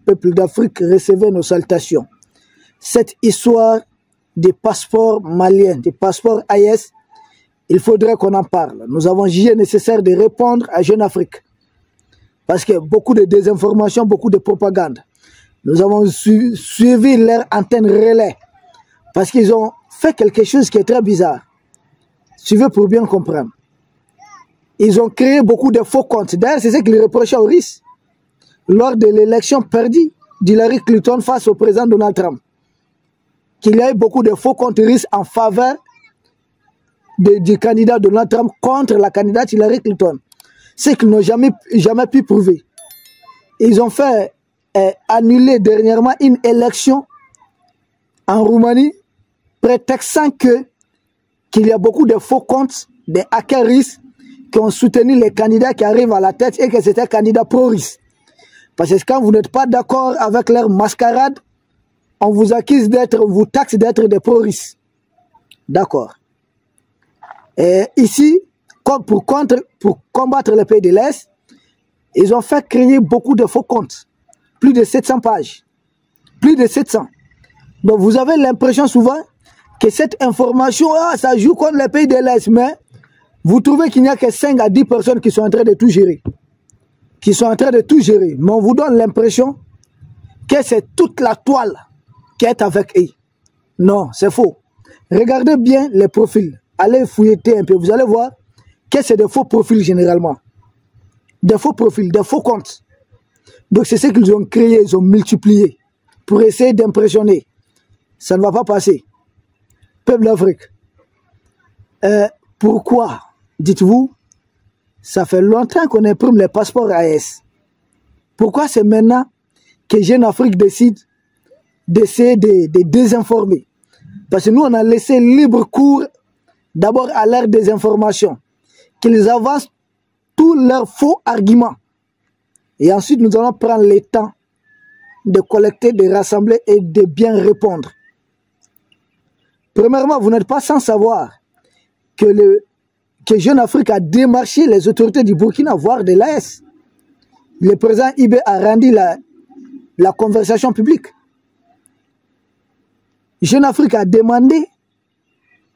peuple d'Afrique, recevez nos salutations. Cette histoire des passeports maliens, des passeports AES, il faudrait qu'on en parle. Nous avons jugé nécessaire de répondre à Jeune Afrique. Parce que beaucoup de désinformation, beaucoup de propagande. Nous avons suivi leur antenne relais. Parce qu'ils ont fait quelque chose qui est très bizarre. Suivez pour bien comprendre. Ils ont créé beaucoup de faux comptes. D'ailleurs, c'est ce qu'ils reprochaient au RIS. Lors de l'élection perdue d'Hillary Clinton face au président Donald Trump. Qu'il y a eu beaucoup de faux comptes RIS en faveur du candidat Donald Trump contre la candidate Hillary Clinton. C'est qu'ils n'ont jamais pu prouver. Ils ont fait annuler dernièrement une élection en Roumanie, prétextant qu'il y a beaucoup de faux comptes, des hackers RIS qui ont soutenu les candidats qui arrivent à la tête et que c'était un candidat pro-RIS. Parce que quand vous n'êtes pas d'accord avec leur mascarade, on vous accuse d'être, on vous taxe d'être des pro-RIS. D'accord. Et ici, pour combattre les pays de l'Est, ils ont fait créer beaucoup de faux comptes. Plus de 700 pages. Plus de 700. Donc vous avez l'impression souvent que cette information, ça joue contre les pays de l'Est, mais vous trouvez qu'il n'y a que 5 à 10 personnes qui sont en train de tout gérer. Qui sont en train de tout gérer. Mais on vous donne l'impression que c'est toute la toile qui est avec eux. Non, c'est faux. Regardez bien les profils. Allez fouilleter un peu. Vous allez voir que c'est des faux profils généralement. Des faux profils, des faux comptes. Donc c'est ce qu'ils ont créé, ils ont multiplié pour essayer d'impressionner. Ça ne va pas passer. Peuple d'Afrique. Pourquoi, dites-vous, ça fait longtemps qu'on imprime les passeports AES. Pourquoi c'est maintenant que Jeune Afrique décide d'essayer de désinformer? Parce que nous, on a laissé libre cours d'abord à leur désinformation, qu'ils avancent tous leurs faux arguments. Et ensuite, nous allons prendre le temps de collecter, de rassembler et de bien répondre. Premièrement, vous n'êtes pas sans savoir que Jeune Afrique a démarché les autorités du Burkina, voire de l'AES. Le président Ibé a rendu la conversation publique. Jeune Afrique a demandé,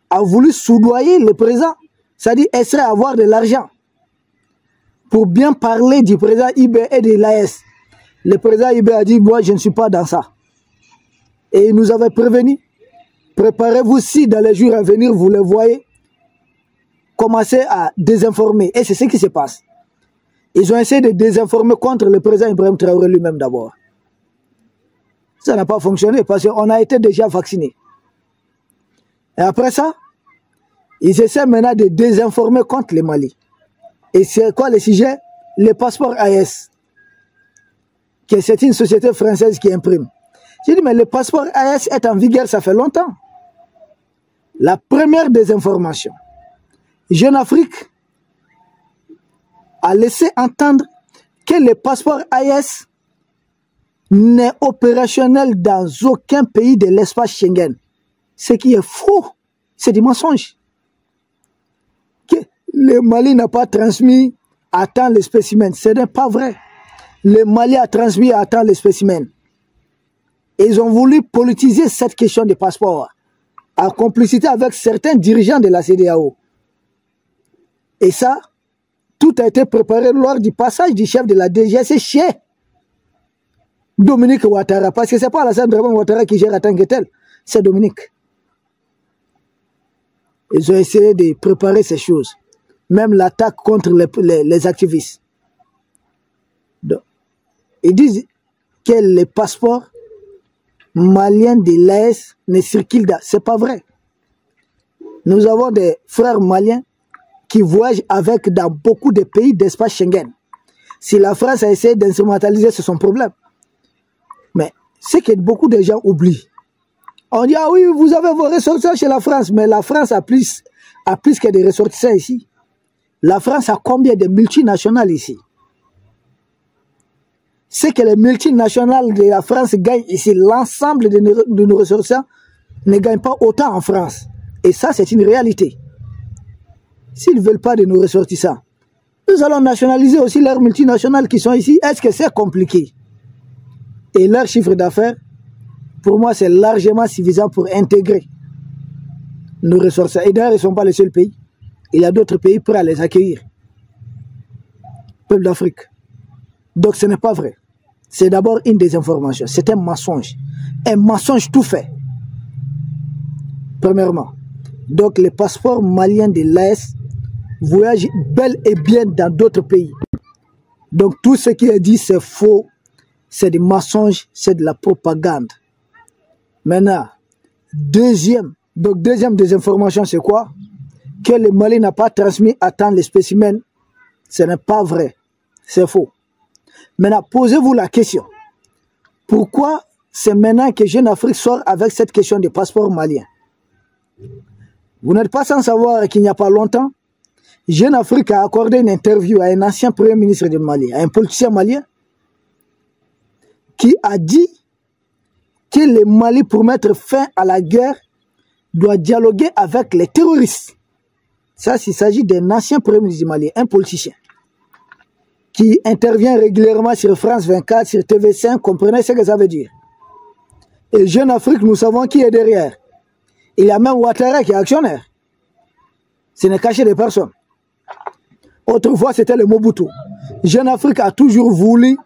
a voulu soudoyer le président, c'est-à-dire essayer d'avoir de l'argent pour bien parler du président Ibé et de l'AES. Le président Ibé a dit, moi je ne suis pas dans ça. Et il nous avait prévenu, préparez-vous si dans les jours à venir, vous le voyez, commencer à désinformer. Et c'est ce qui se passe. Ils ont essayé de désinformer contre le président Ibrahim Traoré lui-même d'abord. Ça n'a pas fonctionné parce qu'on a été déjà vaccinés. Et après ça, ils essaient maintenant de désinformer contre le Mali. Et c'est quoi le sujet? Le passeport AES. C'est une société française qui imprime. J'ai dit, mais le passeport AES est en vigueur, ça fait longtemps. La première désinformation. Jeune Afrique a laissé entendre que le passeport AES n'est opérationnel dans aucun pays de l'espace Schengen. Ce qui est faux, c'est du mensonge. Que le Mali n'a pas transmis à temps les spécimens, ce n'est pas vrai. Le Mali a transmis à temps les spécimens. Et ils ont voulu politiser cette question de passeport, en complicité avec certains dirigeants de la CEDEAO. Et ça, tout a été préparé lors du passage du chef de la DGS chez Dominique Ouattara. Parce que ce n'est pas Alassane Draman Ouattara qui gère en tant que tel, c'est Dominique. Ils ont essayé de préparer ces choses. Même l'attaque contre les activistes. Donc, ils disent que les passeports maliens de l'AES ne circulent pas. Ce n'est pas vrai. Nous avons des frères maliens qui voyagent dans beaucoup de pays d'espace Schengen. Si la France a essayé d'instrumentaliser, c'est son problème. Mais ce que beaucoup de gens oublient, on dit, ah oui, vous avez vos ressortissants chez la France, mais la France a plus que des ressortissants ici. La France a combien de multinationales ici? Ce que les multinationales de la France gagnent ici, l'ensemble de nos ressortissants ne gagnent pas autant en France. Et ça, c'est une réalité. S'ils ne veulent pas de nos ressortissants, nous allons nationaliser aussi leurs multinationales qui sont ici. Est-ce que c'est compliqué? et leur chiffre d'affaires, pour moi, c'est largement suffisant pour intégrer nos ressortissants. Et d'ailleurs, ils ne sont pas les seuls pays. Il y a d'autres pays prêts à les accueillir. Peuple d'Afrique. Donc ce n'est pas vrai. C'est d'abord une désinformation. C'est un mensonge. Un mensonge tout fait. Premièrement. Donc les passeports maliens de l'AES voyagent bel et bien dans d'autres pays. Donc tout ce qui est dit, c'est faux. C'est des mensonges. C'est de la propagande. Maintenant, deuxième désinformation, c'est quoi? Que le Mali n'a pas transmis à temps les spécimens. Ce n'est pas vrai. C'est faux. Maintenant, posez-vous la question. Pourquoi c'est maintenant que Jeune Afrique sort avec cette question de passeport malien? Vous n'êtes pas sans savoir qu'il n'y a pas longtemps, Jeune Afrique a accordé une interview à un ancien premier ministre du Mali, à un politicien malien, qui a dit que le Mali, pour mettre fin à la guerre, doit dialoguer avec les terroristes. Ça, il s'agit d'un ancien premier ministre du Mali, un politicien, qui intervient régulièrement sur France 24, sur TV5, comprenez ce que ça veut dire. Et Jeune Afrique, nous savons qui est derrière. Il y a même Ouattara qui est actionnaire. Ce n'est caché de personne. Autrefois, c'était le Mobutu. Jeune Afrique a toujours voulu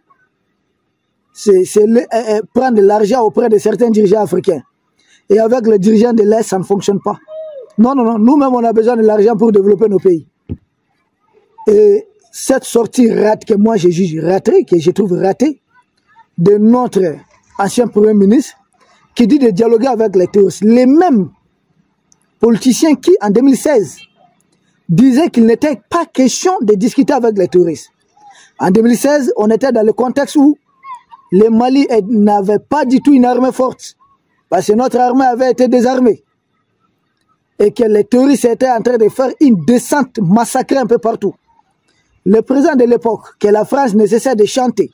prendre de l'argent auprès de certains dirigeants africains. Et avec les dirigeants de l'Est, ça ne fonctionne pas. Non, non, non. Nous-mêmes, on a besoin de l'argent pour développer nos pays. Et cette sortie rate que moi, je juge ratée, que je trouve ratée, de notre ancien Premier ministre, qui dit de dialoguer avec les terroristes. Les mêmes politiciens qui, en 2016, disaient qu'il n'était pas question de discuter avec les terroristes. En 2016, on était dans le contexte où le Mali n'avait pas du tout une armée forte, parce que notre armée avait été désarmée. Et que les terroristes étaient en train de faire une descente massacrée un peu partout. Le président de l'époque, que la France ne cessait de chanter,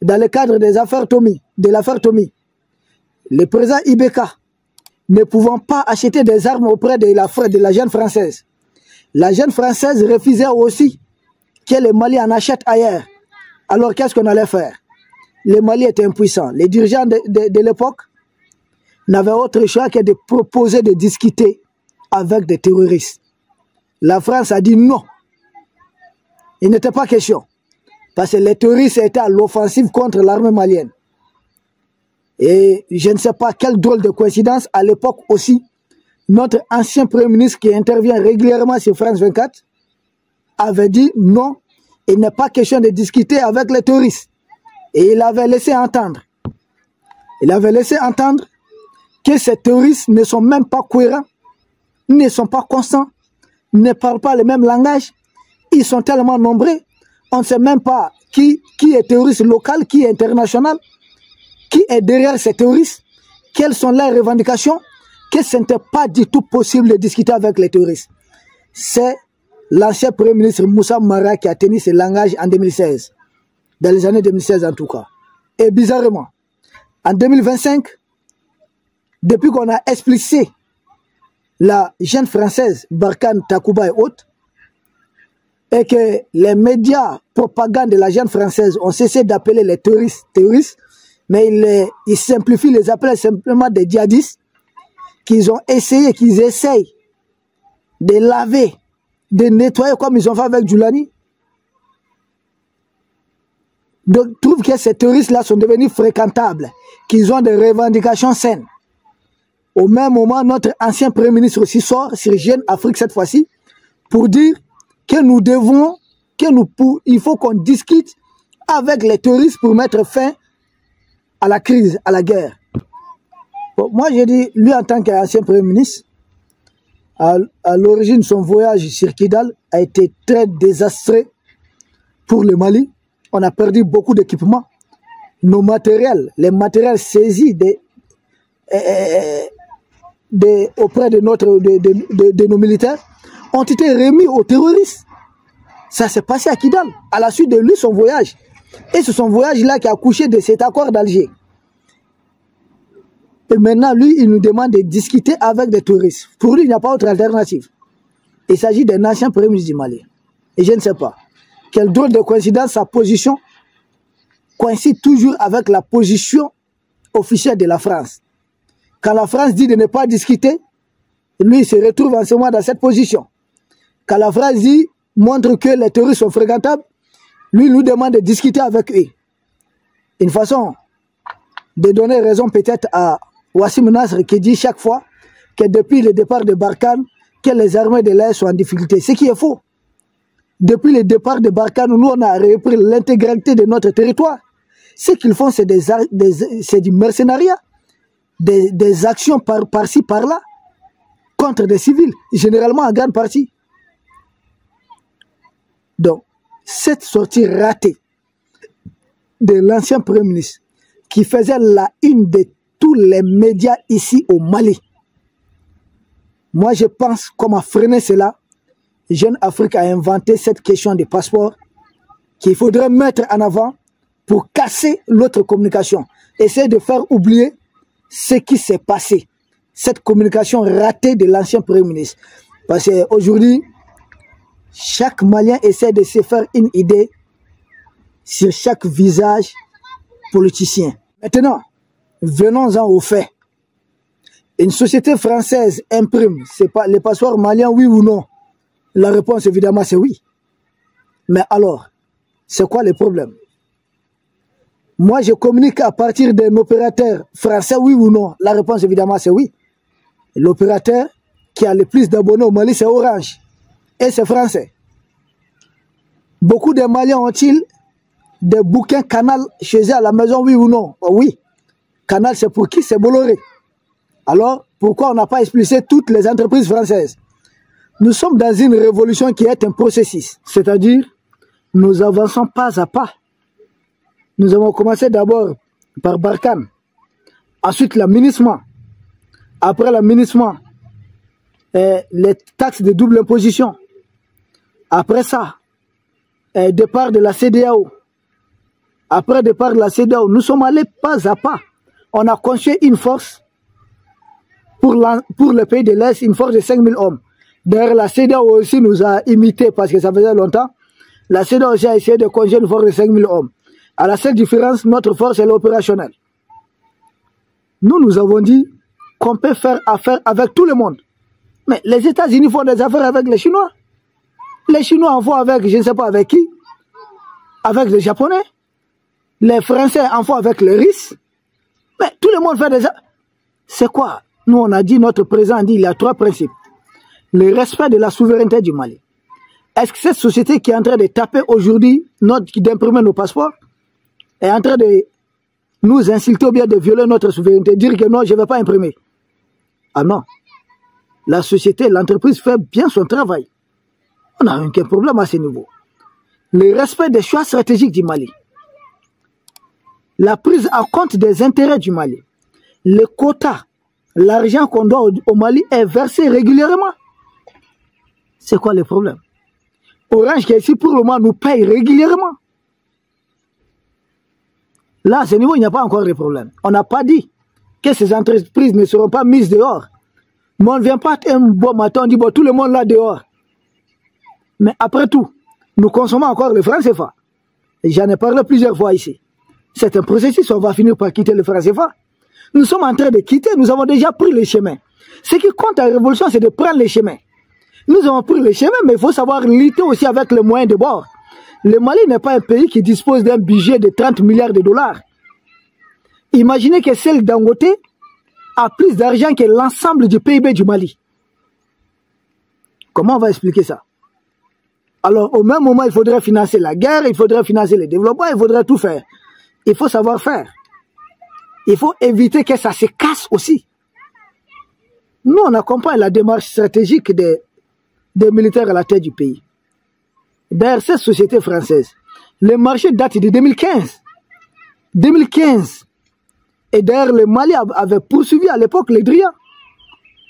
dans le cadre des affaires Tomi, de l'affaire Tomi, le président Ibeka, ne pouvant pas acheter des armes auprès de la jeune française. La jeune française refusait aussi que le Mali en achète ailleurs. Alors qu'est-ce qu'on allait faire? Le Mali était impuissant. Les dirigeants de l'époque n'avaient autre choix que de proposer de discuter avec des terroristes. La France a dit non. Il n'était pas question. Parce que les terroristes étaient à l'offensive contre l'armée malienne. Et je ne sais pas quelle drôle de coïncidence, à l'époque aussi, notre ancien Premier ministre qui intervient régulièrement sur France 24 avait dit non, il n'est pas question de discuter avec les terroristes. Et il avait laissé entendre. Il avait laissé entendre que ces terroristes ne sont même pas cohérents, ne sont pas constants, ne parlent pas le même langage. Ils sont tellement nombreux, on ne sait même pas qui est terroriste local, qui est international, qui est derrière ces terroristes, quelles sont leurs revendications, que ce n'était pas du tout possible de discuter avec les terroristes. C'est l'ancien Premier ministre Moussa Mara qui a tenu ce langage en 2016, dans les années 2016 en tout cas. Et bizarrement, en 2025, depuis qu'on a explicité la jeune française Barkhane Takuba et autres, et que les médias propagande de la jeune française ont cessé d'appeler les terroristes, mais ils simplifient, les appellent simplement des djihadistes, qu'ils ont essayé, qu'ils essayent de laver, de nettoyer comme ils ont fait avec Djoulani. Donc, je trouve que ces terroristes-là sont devenus fréquentables, qu'ils ont des revendications saines. Au même moment, notre ancien Premier ministre aussi sort sur Jeune Afrique cette fois-ci pour dire que nous devons, il faut qu'on discute avec les terroristes pour mettre fin à la crise, à la guerre. Bon, moi, je dis, lui en tant qu'ancien Premier ministre, à l'origine, son voyage sur Kidal a été très désastreux pour le Mali. On a perdu beaucoup d'équipements. Nos matériels, les matériels saisis auprès de nos militaires, ont été remis aux terroristes. Ça s'est passé à Kidal, à la suite de lui, son voyage. Et c'est son voyage-là qui a accouché de cet accord d'Alger. Et maintenant, lui, il nous demande de discuter avec des terroristes. Pour lui, il n'y a pas autre alternative. Il s'agit d'un ancien Premier ministre du Mali. Et je ne sais pas. Quelle drôle de coïncidence, sa position coïncide toujours avec la position officielle de la France. Quand la France dit de ne pas discuter, lui il se retrouve en ce moment dans cette position. Quand la France dit, montre que les terroristes sont fréquentables, lui nous demande de discuter avec eux. Une façon de donner raison peut-être à Wassim Nasr qui dit chaque fois que depuis le départ de Barkhane, que les armées de l'air sont en difficulté. Ce qui est faux. Depuis le départ de Barkhane, nous on a repris l'intégralité de notre territoire. Ce qu'ils font, c'est du mercenariat, des actions par-ci, par-là, contre des civils, généralement en grande partie. Donc, cette sortie ratée de l'ancien Premier ministre, qui faisait la une de tous les médias ici au Mali, moi je pense comment freiner cela. Jeune Afrique a inventé cette question de passeport qu'il faudrait mettre en avant pour casser l'autre communication. Essayer de faire oublier ce qui s'est passé. Cette communication ratée de l'ancien Premier ministre. Parce qu'aujourd'hui, chaque Malien essaie de se faire une idée sur chaque visage politicien. Maintenant, venons-en aux faits. Une société française imprime les passeports maliens, oui ou non? La réponse, évidemment, c'est oui. Mais alors, c'est quoi le problème? Moi, je communique à partir d'un opérateur français, oui ou non? La réponse, évidemment, c'est oui. L'opérateur qui a le plus d'abonnés au Mali, c'est Orange. Et c'est français. Beaucoup de Maliens ont-ils des bouquins Canal chez eux à la maison, oui ou non? Oh, oui. Canal, c'est pour qui? C'est Bolloré. Alors, pourquoi on n'a pas expulsé toutes les entreprises françaises? Nous sommes dans une révolution qui est un processus. C'est-à-dire, nous avançons pas à pas. Nous avons commencé d'abord par Barkhane. Ensuite, l'aménagement. Après l'aménagement, les taxes de double imposition. Après ça, départ de la CEDEAO. Après départ de la CEDEAO, nous sommes allés pas à pas. On a construit une force pour le pays de l'Est, une force de 5000 hommes. D'ailleurs, la CEDEAO aussi nous a imité parce que ça faisait longtemps. La CEDEAO aussi a essayé de construire une force de 5000 hommes. À la seule différence, notre force est opérationnelle. Nous avons dit qu'on peut faire affaire avec tout le monde. Mais les États-Unis font des affaires avec les Chinois. Les Chinois en font avec, je ne sais pas avec qui. Avec les Japonais. Les Français en font avec les Russes. Mais tout le monde fait des affaires. C'est quoi? Nous, on a dit, notre président a dit, il y a 3 principes. Le respect de la souveraineté du Mali. Est-ce que cette société qui est en train de taper aujourd'hui, d'imprimer nos passeports, est en train de nous insulter ou bien de violer notre souveraineté, dire que non, je ne vais pas imprimer? Ah non. La société, l'entreprise fait bien son travail. On n'a aucun problème à ce niveau. Le respect des choix stratégiques du Mali. La prise en compte des intérêts du Mali. Les quotas, l'argent qu'on doit au Mali est versé régulièrement. C'est quoi le problème? Orange qui est ici pour le moment nous paye régulièrement. Là, à ce niveau, il n'y a pas encore de problème. On n'a pas dit que ces entreprises ne seront pas mises dehors. Mais on ne vient pas un bon matin, on dit bon, tout le monde là dehors. Mais après tout, nous consommons encore le franc CFA. J'en ai parlé plusieurs fois ici. C'est un processus, on va finir par quitter le franc CFA. Nous sommes en train de quitter, nous avons déjà pris le chemin. Ce qui compte à la révolution, c'est de prendre le chemin. Nous avons pris le chemin, mais il faut savoir lutter aussi avec les moyens de bord. Le Mali n'est pas un pays qui dispose d'un budget de 30 milliards de dollars. Imaginez que celle Dangote a plus d'argent que l'ensemble du PIB du Mali. Comment on va expliquer ça? Alors, au même moment, il faudrait financer la guerre, il faudrait financer le développement, il faudrait tout faire. Il faut savoir faire. Il faut éviter que ça se casse aussi. Nous, on accompagne la démarche stratégique des militaires à la tête du pays. D'ailleurs, cette société française, le marché date de 2015. 2015. Et d'ailleurs, le Mali avait poursuivi à l'époque les Drians.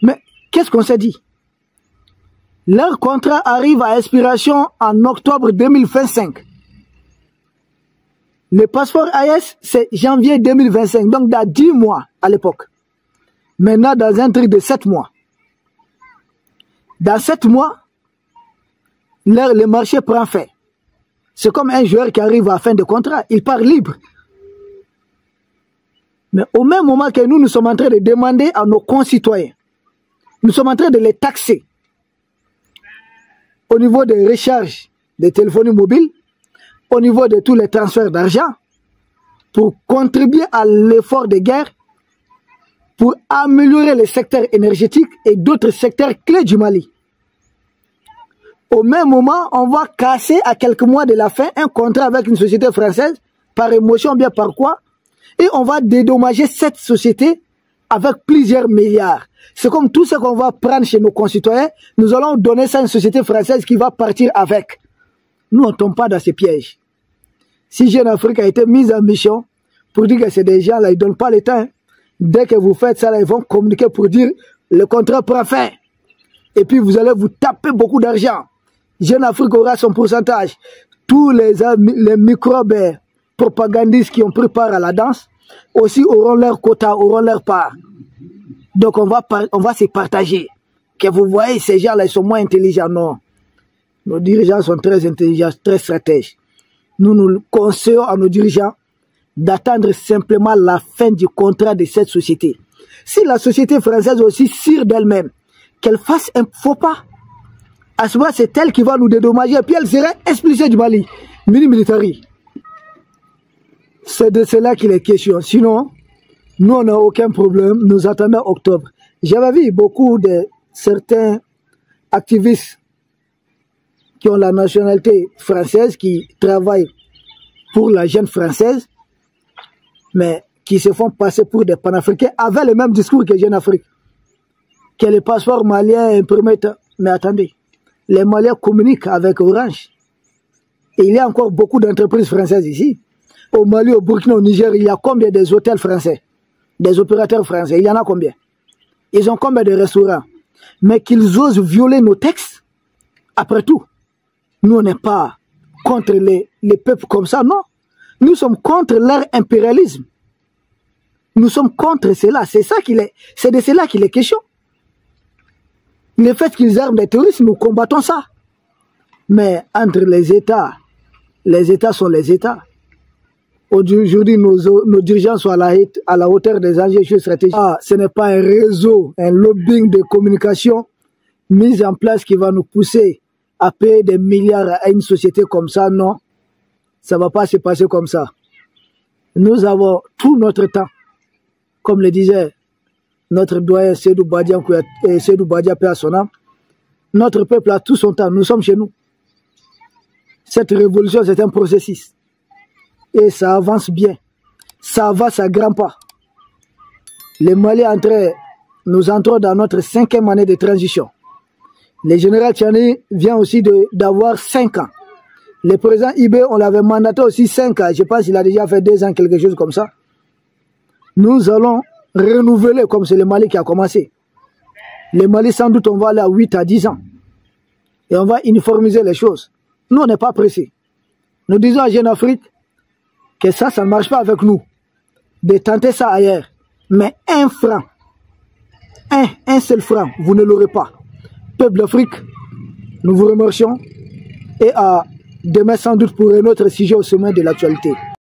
Mais qu'est-ce qu'on s'est dit? Leur contrat arrive à expiration en octobre 2025. Le passeport AES, c'est janvier 2025, donc dans 10 mois à l'époque. Maintenant, dans un truc de 7 mois. Dans 7 mois, le marché prend fin. C'est comme un joueur qui arrive à la fin de contrat. Il part libre. Mais au même moment que nous sommes en train de demander à nos concitoyens, nous sommes en train de les taxer au niveau des recharges des téléphones mobiles, au niveau de tous les transferts d'argent, pour contribuer à l'effort de guerre, pour améliorer les secteurs énergétiques et d'autres secteurs clés du Mali. Au même moment, on va casser à quelques mois de la fin un contrat avec une société française, par émotion, bien par quoi, et on va dédommager cette société avec plusieurs milliards. C'est comme tout ce qu'on va prendre chez nos concitoyens, nous allons donner ça à une société française qui va partir avec. Nous, on ne tombe pas dans ces pièges. Si Jeune Afrique a été mise en mission pour dire que c'est des gens là, ils ne donnent pas le temps. Dès que vous faites ça, là, ils vont communiquer pour dire le contrat prend fin. Et puis vous allez vous taper beaucoup d'argent. Jeune Afrique aura son pourcentage. Tous les microbes propagandistes qui ont pris part à la danse aussi auront leur quota, auront leur part. Donc on va se partager. Que vous voyez, ces gens-là, ils sont moins intelligents. Non. Nos dirigeants sont très intelligents, très stratèges. Nous conseillons à nos dirigeants d'attendre simplement la fin du contrat de cette société. Si la société française aussi sûre d'elle-même, qu'elle fasse un faux pas, à ce moment, c'est elle qui va nous dédommager, et puis elle serait expulsée du Mali. Militari. C'est de cela qu'il est question. Sinon, nous, on n'a aucun problème. Nous attendons octobre. J'avais vu beaucoup de certains activistes qui ont la nationalité française, qui travaillent pour la jeune française, mais qui se font passer pour des panafricains, avec le même discours que Jeune Afrique. Que les passeports maliens imprimés. Mais attendez, les Maliens communiquent avec Orange. Et il y a encore beaucoup d'entreprises françaises ici. Au Mali, au Burkina, au Niger, il y a combien des hôtels français? Des opérateurs français, il y en a combien? Ils ont combien de restaurants? Mais qu'ils osent violer nos textes, après tout, nous, on n'est pas contre les peuples comme ça, non. Nous sommes contre leur impérialisme. Nous sommes contre cela. C'est de cela qu'il est question. Le fait qu'ils arment des terroristes, nous combattons ça. Mais entre les États sont les États. Aujourd'hui, nos dirigeants sont à la hauteur des enjeux stratégiques. Ce n'est pas un réseau, un lobbying de communication mis en place qui va nous pousser à payer des milliards à une société comme ça, non. Ça ne va pas se passer comme ça. Nous avons tout notre temps. Comme le disait notre doyen Seydou Badia, paix à son âme. Notre peuple a tout son temps. Nous sommes chez nous. Cette révolution, c'est un processus. Et ça avance bien. Ça avance à grands pas. Les Maliens nous entrons dans notre 5e année de transition. Le général Tchani vient aussi d'avoir 5 ans. Le président Ibé, on l'avait mandaté aussi 5 ans. Je pense qu'il a déjà fait 2 ans, quelque chose comme ça. Nous allons renouveler comme c'est le Mali qui a commencé. Le Mali, sans doute, on va aller à 8 à 10 ans. Et on va uniformiser les choses. Nous, on n'est pas pressés. Nous disons à Jeune Afrique que ça ne marche pas avec nous. De tenter ça ailleurs. Mais un franc, un seul franc, vous ne l'aurez pas. Peuple d'Afrique, nous vous remercions. Et à demain sans doute pour un autre sujet au sommet de l'actualité.